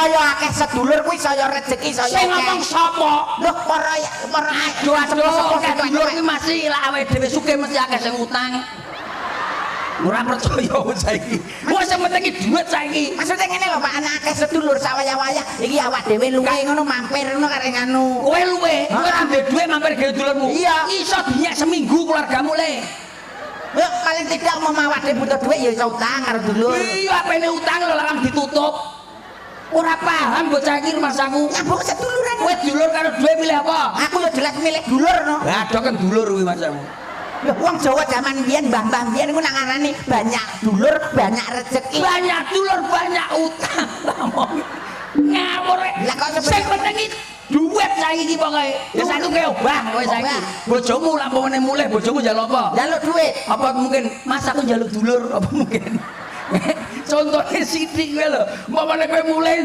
saya akeh sedulur kuwi saya rezeki saya. Sing ngomong sapa? Lho para Aduh akeh sedulur kuwi masih lak awake dhewe sugih mesti akeh sing utang. Ora percaya saiki. Wes sing penting iki dhuwit saiki. Maksudnya ngene lho Pak, anak akeh sedulur sawaya-waya iki awak dhewe luwe ngono mampir ngono kareng anu. Kowe luwe, kowe ambil dhuwit mampir gawe dulurmu. Iya. Iso dinyek seminggu keluargamu le. Ya paling tidak mau awak dhewe butuh dhuwit ya iso utang karo dulur. Iya, apene utang lho larang ditutup. Ora paham bocah iki rumahku. Nyambung seduluran. Kowe dulur karo dhuwit milih apa? Aku ya jelas milik dulur no. Lah do kan dulur kuwi masamu. Lho wong Jawa zaman biyen mbah-mbah biyen ku nang ngarani banyak dulur banyak rezeki. Banyak dulur banyak utang. Ngawur. Lah kok sing penting iki duit saiki iki pokoke. Ya saiki kowe obah kowe saiki. Bojomu lampune mulih bojomu njaluk apa? Njaluk duit. Apa mungkin Mas aku njaluk dulur apa mungkin? Contohnya sithik kowe lho. Umpamane kowe mulih